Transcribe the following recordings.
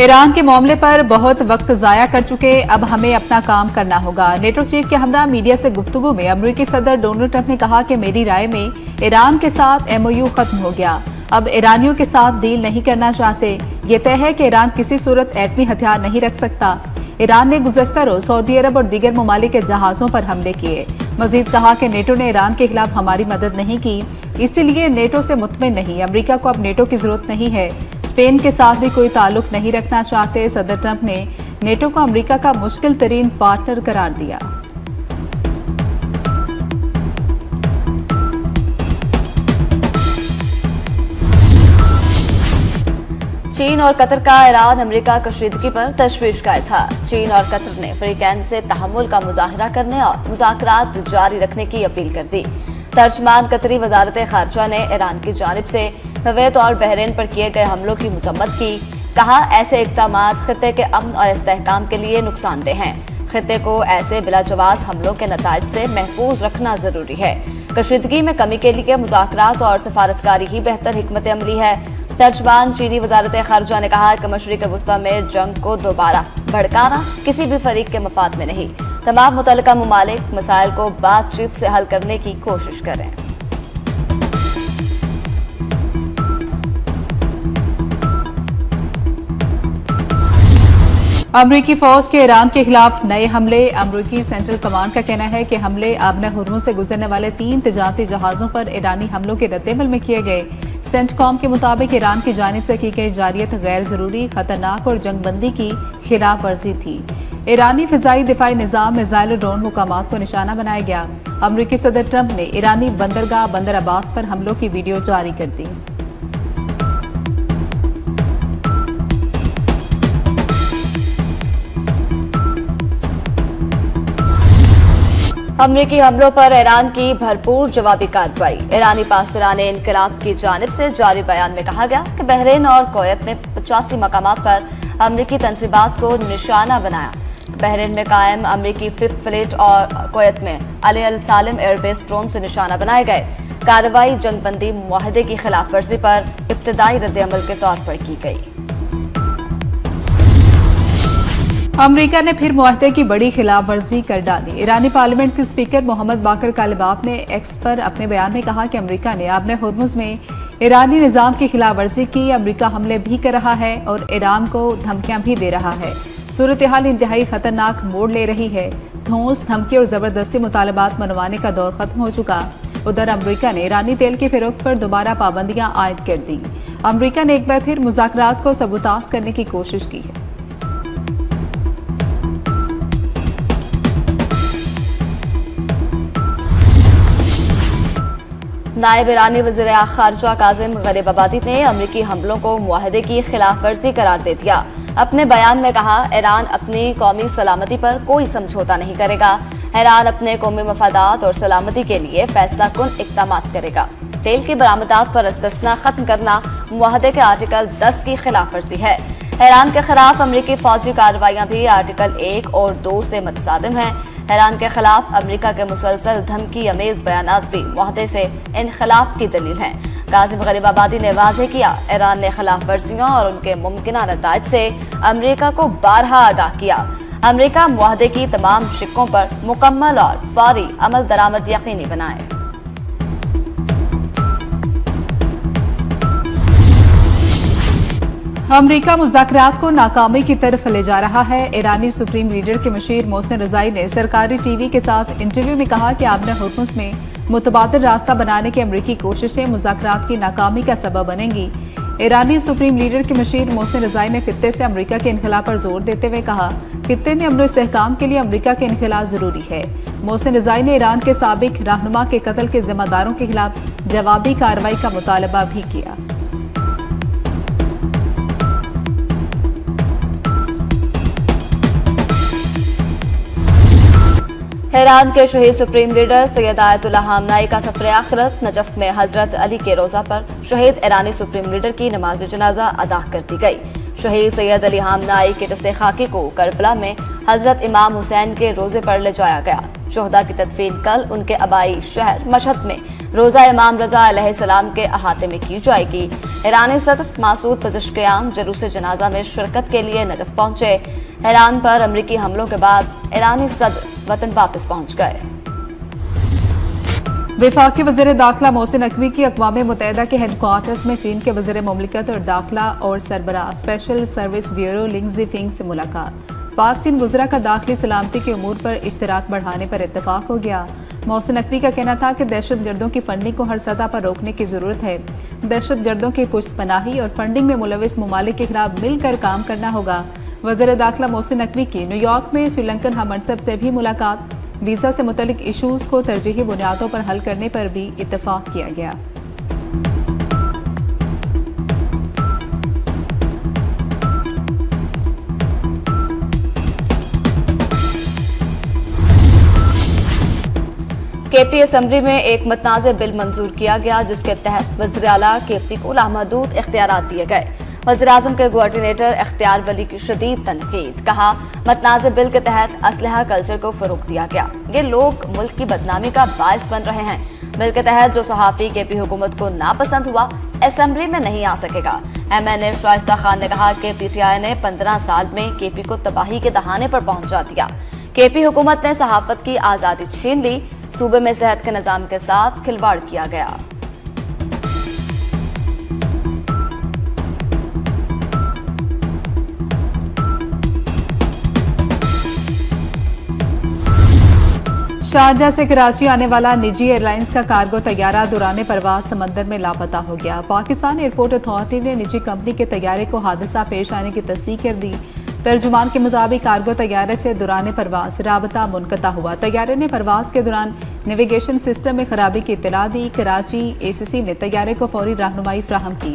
Iran के मामले पर बहुत वक्त जाया कर चुके, अब हमें अपना काम करना होगा। नेटो चीफ के हमरा मीडिया से गुफ्तगू में अमेरिकी सदर डोनाल्ड ट्रंप ने कहा कि मेरी राय में ईरान के साथ एमओयू खत्म हो गया, अब ईरानियों के साथ डील नहीं करना चाहते। ये तय है कि ईरान किसी सूरत एटमी हथियार नहीं रख सकता। ईरान ने गुज़श्ता रोज सऊदी अरब और दीगर ममालिक के जहाजों पर हमले किए। मजीद कहा कि नेटो ने ईरान के खिलाफ हमारी मदद नहीं की, इसीलिए नेटो से मुतमिन नहीं। अमेरिका को अब नेटो की जरूरत नहीं है। स्पेन के साथ भी कोई ताल्लुक नहीं रखना चाहते। सदर ट्रंप ने नेटो को अमेरिका का मुश्किल तरीन पार्टनर करार दिया। चीन और कतर का ईरान अमेरिका कशीदगी पर तशवीश का इजहार। चीन और कतर ने फ्रीकैन से तहम्मुल का मुजाहरा करने और मुज़ाकरात जारी रखने की अपील कर दी। तर्जमान कतरी वजारत खारजा ने ईरान की जानिब से कुवैत और बहरीन पर किए गए हमलों की मजम्मत की। कहा, ऐसे इक़दामात खित्ते के अमन और इस्तेहकाम के लिए नुकसानदेह हैं। खित्ते को ऐसे बिलाजवाज हमलों के नताइज से महफूज रखना जरूरी है। कशीदगी में कमी के लिए मुज़ाकरात और सफारतकारी ही बेहतर हिकमत अमली है। तर्जमान चीनी वजारत खारजा ने कहा कि मशरिक़ वस्ता में जंग को दोबारा भड़काना किसी भी फरीक के मफाद में नहीं। तमाम मुतल्लिका ममालिक मसाइल को बातचीत से हल करने की कोशिश करें। अमरीकी फौज के ईरान के खिलाफ नए हमले। अमरीकी सेंट्रल कमांड का कहना है कि हमले आबना हुर्मुज़ से गुजरने वाले 3 तिजारती जहाजों पर ईरानी हमलों के रद्देअमल में किए गए। सेंटकॉम के मुताबिक ईरान की जानिब से की गई जारियत गैर जरूरी, खतरनाक और जंगबंदी की खिलाफ वर्जी थी। ईरानी फिजाई दिफाई निजाम, मिसाइल और ड्रोन मुकामात को निशाना बनाया गया। अमरीकी सदर ट्रंप ने ईरानी बंदरगाह बंदर अब्बास पर हमलों की वीडियो जारी कर दी। अमरीकी हमलों पर ईरान की भरपूर जवाबी कार्रवाई। ईरानी पासदारान इनकलाब की जानिब से जारी बयान में कहा गया कि बहरीन और कुवैत में 85 मकामात पर अमरीकी तंजीबात को निशाना बनाया। बहरीन में कायम अमरीकी फिफ्थ फ्लीट और कुवैत में अली अल सालिम एयरबेस ड्रोन से निशाना बनाए गए। कार्रवाई जंगबंदी मुआहदे की खिलाफ वर्जी पर इब्तदाई रद्देअमल के तौर पर की गई। अमेरिका ने फिर मुआहदे की बड़ी खिलाफ वर्जी कर डाली। ईरानी पार्लियामेंट के स्पीकर मोहम्मद बाकर कालिबाफ ने एक्स पर अपने बयान में कहा कि अमेरिका ने आबना हुर्मुज़ में ईरानी निज़ाम की खिलाफ वर्जी की। अमेरिका हमले भी कर रहा है और ईरान को धमकियां भी दे रहा है। सूरत हाल इंतहाई खतरनाक मोड़ ले रही है। धौंस, धमकी और जबरदस्ती मुतालबात मनवाने का दौर खत्म हो चुका। उधर अमेरिका ने ईरानी तेल की फरोख्त पर दोबारा पाबंदियां आयद कर दी। अमेरिका ने एक बार फिर मुज़ाकरात को सबूताज करने की कोशिश की है। नायब ईरानी वज़ीर खारजा काज़िम गरीबाबादी ने अमरीकी हमलों को मुआहदे की खिलाफ वर्जी करार दे दिया। अपने बयान में कहा, ईरान अपनी कौमी सलामती पर कोई समझौता नहीं करेगा। ईरान अपने कौमी मफादात और सलामती के लिए फैसला कुन इक़दामात करेगा। तेल की बरामदात पर इस्तिस्ना खत्म करना मुआहदे के आर्टिकल 10 की खिलाफ वर्जी है। ईरान के खिलाफ अमरीकी फौजी कार्रवाइयां भी आर्टिकल 1 और 2 से मुतसादिम हैं। ईरान के खिलाफ अमेरिका के मुसलसल धमकी अमेज बयानात भी मुआहदे से इनखिलाफ की दलील हैं। काज़िम गरीबाबादी ने वाज़ेह किया, ईरान ने खिलाफ वर्जियों और उनके मुमकिना नताइज से अमेरिका को बारहा आगाह किया। अमेरिका मुआहदे की तमाम शिक्कों पर मुकम्मल और फौरी अमल दरामद यकीनी बनाए। अमेरिका मुज़ाकरात को नाकामी की तरफ ले जा रहा है। ईरानी सुप्रीम लीडर के मशीर मोहसिन रज़ाई ने सरकारी टीवी के साथ इंटरव्यू में कहा कि आबना हुर्मुज़ में मुतबादिल रास्ता बनाने की अमरीकी कोशिशें मुज़ाकरात की नाकामी का सबब बनेंगी। ईरानी सुप्रीम लीडर के मशीर मोहसिन रज़ाई ने खित्ते से अमरीका के इनखिला पर जोर देते हुए कहा, खित्ते में अमन इस्तेहकाम के लिए अमरीका के इनखिला जरूरी है। मोहसिन रज़ाई ने ईरान के साबिक रहनुमा के कत्ल के जिम्मेदारों के खिलाफ जवाबी कार्रवाई का मुतालबा भी किया। ईरान के शहीद supreme leader Syed Ayatollah Khamenei का सफर आखिरत। नजफ में हजरत अली के रोजा पर शहीद ईरानी सुप्रीम लीडर की नमाज जनाजा अदा कर दी गई। शहीद सैयद अली खामनेई के जस्ते खाकी को करबला में हजरत इमाम हुसैन के रोजे पर ले जाया गया। शोहदा की तदफीन कल उनके आबाई शहर मशहद में रोजा इमाम रजा अलैहिस्सलाम के अहाते में की जाएगी। ईरानी सदर मासूद पज़ेश्कियान जुलूस जनाजा में शिरकत के लिए नजफ पहुंचे। ईरान पर अमरीकी हमलों के बाद ईरानी सदर वतन वापस पहुंच गए। वफाकी वज़ीर दाखिला मोहसिन नकवी की अक़वाम मुत्तहिदा के हेडक्वार्टर्स में चीन के वज़ीर मुमलिकत और दाखिला और सरबराह स्पेशल सर्विस ब्यूरो लिंग ज़िफिंग से मुलाकात। पाक चीन वज़रा का दाखिली सलामती के उमूर पर इश्तराक बढ़ाने पर इत्तफाक हो गया। मोहसिन नकवी का कहना था कि दहशतगर्दों की फंडिंग को हर सतह पर रोकने की जरूरत है। दहशतगर्दों की पुष्टपनाही और फंडिंग में मुलविस ममालिक के खिलाफ मिलकर काम करना होगा। वज़ीर दाखिला मोहसिन नकवी की न्यूयॉर्क में श्रीलंकन हममनसब से भी मुलाकात। वीज़ा से मुतल्लिक इशूज़ को तरजीही बुनियादों पर हल करने पर भी इत्तफाक किया गया। केपी असम्बली में एक मतनाज़ बिल मंजूर किया गया, जिसके तहत वज़ीर आला केपी को लामहदूद इख्तियारात दिए गए। वज़ीर-ए-आज़म के कोऑर्डिनेटर इख्तियार वली की शदीद तनकीद। कहा, मतनाज़ बिल के तहत असलहा कल्चर को फरोग दिया गया। ये लोग मुल्क की बदनामी का बायस बन रहे हैं। बिल के तहत जो सहाफ़ी केपी हुकूमत को नापसंद हुआ असम्बली में नहीं आ सकेगा। MNA शाइस्ता खान ने कहा कि PTI ने 15 साल में केपी को तबाही के दहाने पर पहुंचा दिया। केपी हुकूमत ने सहाफत की आज़ादी छीन ली। सूबे में सेहत के निज़ाम के साथ खिलवाड़ किया गया। शारजा से कराची आने वाला निजी एयरलाइंस का कार्गो तैयारा दौरान परवाज समंदर में लापता हो गया। पाकिस्तान एयरपोर्ट अथॉरिटी ने निजी कंपनी के तैयारे को हादसा पेश आने की तस्दीक कर दी। तर्जुमान के मुताबिक कार्गो तैयारे से दौरान परवाज राबता मुनक़ता हुआ। तैयारे ने परवाज के दौरान नेविगेशन सिस्टम में खराबी की इत्तला दी। कराची ACC ने तैयारे को फौरी रहनुमाई फ्राहम की।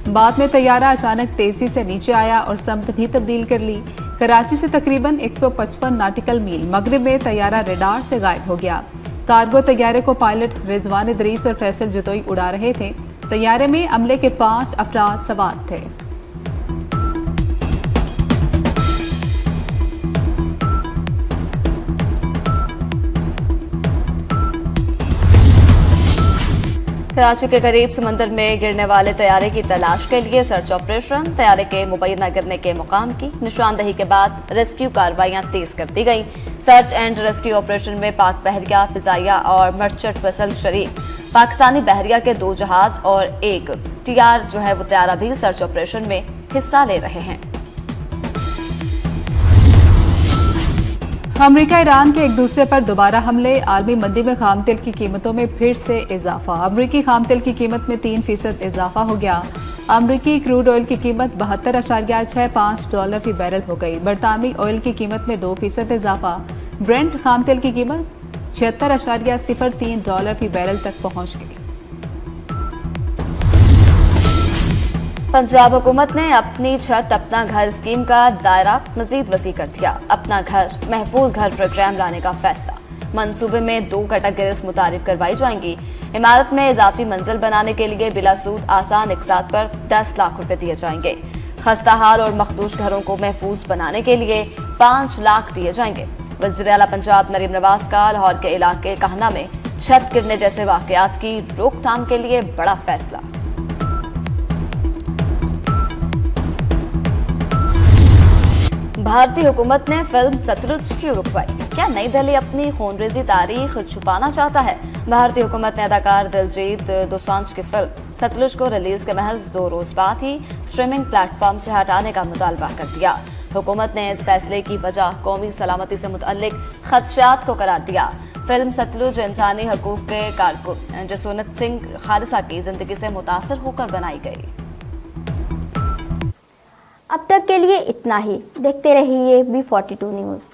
बाद में तैयारा अचानक तेजी से नीचे आया और समत भी तब्दील कर ली। कराची से तकरीबन 155 नाटिकल मील मगरिब में तैयारा रडार से गायब हो गया। कार्गो तैयारे को पायलट रिजवान इदरीस और फैसल जतोई उड़ा रहे थे। तैयारे में अमले के 5 अफराद सवार थे। कराची के करीब समंदर में गिरने वाले तैयारे की तलाश के लिए सर्च ऑपरेशन। तैयारे के मुबैना गिरने के मुकाम की निशानदही के बाद रेस्क्यू कार्रवाइयां तेज कर दी गई। सर्च एंड रेस्क्यू ऑपरेशन में पाक बहरिया, फिजाइया और मर्चेंट वेसल शरीक पाकिस्तानी बहरिया के 2 जहाज और एक TR वो तैयारा भी सर्च ऑपरेशन में हिस्सा ले रहे हैं। अमरीका ईरान के एक दूसरे पर दोबारा हमले। आलमी मंदी में खाम तेल की कीमतों में फिर से इजाफा। अमरीकी खाम तेल की कीमत में 3% इजाफा हो गया। अमरीकी क्रूड ऑयल की कीमत $72.65 फी बैरल हो गई। बरतानवी ऑयल की कीमत में 2% इजाफा। ब्रेंट खाम तेल की कीमत $76.03 फी बैरल तक पहुंच गई। पंजाब हुकूमत ने अपनी छत अपना घर स्कीम का दायरा मजीद वसी कर दिया। अपना घर महफूज घर प्रोग्राम लाने का फैसला। मंसूबे में 2 कैटेगरीज मुतारिफ करवाई जाएंगी। इमारत में इजाफी मंजिल बनाने के लिए बिला सूद आसान इकसात पर 10 लाख रुपए दिए जाएंगे। खस्ता हाल और मखदूश घरों को महफूज बनाने के लिए 5 लाख दिए जाएंगे। वज़ीर आला पंजाब नरीम नवाज का लाहौर के इलाके कहना में छत गिरने जैसे वाकयात की रोकथाम के लिए बड़ा फैसला। भारतीय हुकूमत ने फिल्म सतलुज क्यों रुकवाई? क्या नई दिल्ली अपनी खूनरेजी तारीख छुपाना चाहता है? भारतीय हुकूमत ने अदाकार दिलजीत दोसांझ की फिल्म सतलुज को रिलीज के महज 2 रोज बाद ही स्ट्रीमिंग प्लेटफॉर्म से हटाने का मुतालबा कर दिया। हुकूमत ने इस फैसले की वजह कौमी सलामती से मुतअल्लिक खदशात को करार दिया। फिल्म सतलुज इंसानी हकूक के कारकुन जसवंत सिंह खालिसा की जिंदगी से मुतासर होकर बनाई गई। अब तक के लिए इतना ही। देखते रहिए B42 न्यूज़।